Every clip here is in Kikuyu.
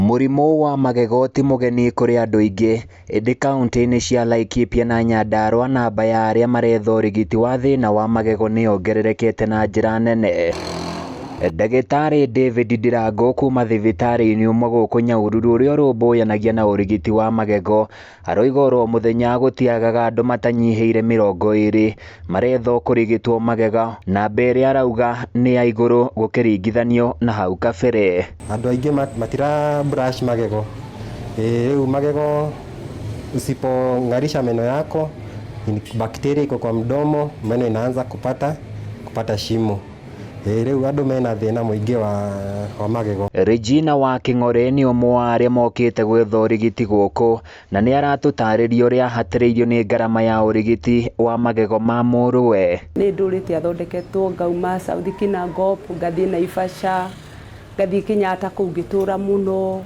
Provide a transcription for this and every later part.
Mũrimũ wa magego ti mũgeni kũrĩ andũ aingĩ, ĩndĩ kaunti-inĩ cia Laikipia na Nyandarua namba ya arĩa maretha ũrigiti wa thĩna wa magego nĩyongererekete na njĩra nene. Ndagĩtarĩ David Ndirango kuma thibitarĩ-inĩ ũmwe gũkũ Nyahururu ũrĩa ũrũmbũyanagia na ũrigiti wa magego aroiga oro mũthenya gũtiagaga andũ matanyihĩire 20 maretha kũrigitwo magego, namba ĩrĩa arauga nĩ ya igũrũ gũkĩringithanio na hau kabere. Andũ aingĩ matira brush magego. Rĩu magego usipong'arisha meno yako, bakteria iko kwa mdomo, meno inaanza kupata shimo. Rĩu andũ mena thĩna mũingĩ wa magego. Regina wa King'ore nĩ ũmwe wa arĩa mokĩte gwetha ũrigiti gũkũ na nĩ aratũtarĩria ũrĩa ahatĩrĩirio nĩ ngarama ya ũrigiti wa magego ma mũrũwe. Nĩ ndũrĩte athondeketwo ngauma South Kinangop, ngathiĩ Naivasha, ngathiĩ Kenyatta kũu ngĩtũra mũno,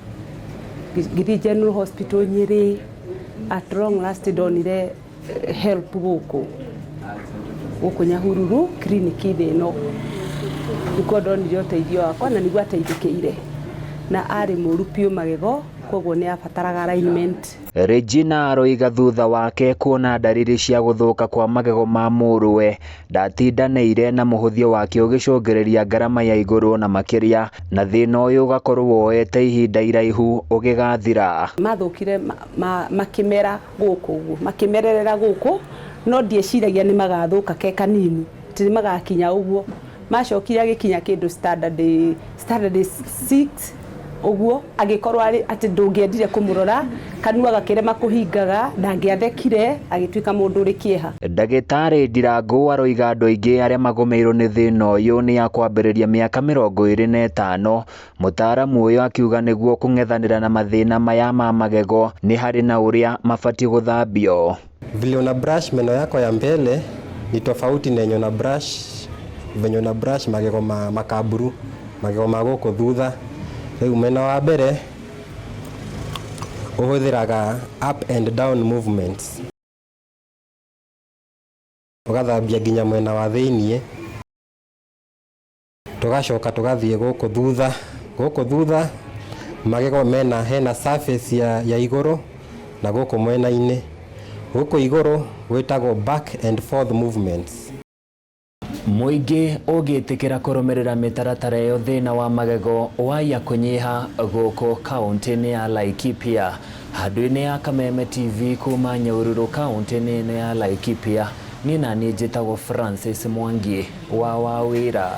ngĩthiĩ General Hospital Nyĩrĩ, at long last ndonire help gũkũ Nyahururu clinic-inĩ ĩno. Nĩkuo ndonire ũteithio wakwa na nĩguo ateithĩkĩire, na arĩ mũru piũ magego, koguo nĩ abataraga alignment. Regina aroiga thutha wake kuona ndariri cia gũthũka kwa magego ma mũrũwe ndatindanĩire na mũhũthio wake ũgĩcũngĩrĩria ngarama ya igũrũ na makĩria, na thĩna ũyũ ũgakorwo woete ihinda iraihu ũgĩgathira. Mathũkire makĩmera gũkũ ũguo, makĩmererera gũkũ, no ndieciragia nĩ magathũka ke kanini, tĩ magakinya ũguo. Macokire agĩkinya kĩndũ standard 6 ũguo, agĩkorwo atĩ ndũngĩendire kũmũrora, kanua gakĩrema kũhingaga, ndangĩathekire, agĩtuĩka mũndũ ũrĩ kĩeha. Ndagĩtarĩ Ndirango aroiga andũ aingĩ arĩa magũmĩirwo nĩ thĩna ũyũ nĩ akwambĩrĩria mĩaka 25. Mũtaaramu ũyũ akiuga nĩguo kũng'ethanĩra na mathĩna maya ma magego nĩ harĩ na ũrĩa mabatiĩ gũthambio. Vile una brush meno yako ya mbele ni tofauti na yenye una brush magego makaburu, magego ma gũkũ thutha. Rĩu mwena wa mbere ũhũthĩraga up and down movements, ũgathambia nginya mwena wa thĩiniĩ, tũgacoka tũgathiĩ gũkũ thutha magego hena surface ya igũrũ na gũkũ mwena-inĩ. Gũkũ igũrũ gwĩtagwo back and forth movements. Mũingĩ ũgĩtĩkĩra kũrũmĩrĩra mĩtaratara ĩyo thĩna wa magego waya kũnyiha gũkũ kaunti-inĩ ya Laikipia. Handũ-inĩ ya Kameme TV kuma Nyahururu kaunti-inĩ ya Laikipia, niĩ na niĩ njĩtagwo Francis Mwangi wa Wawĩra.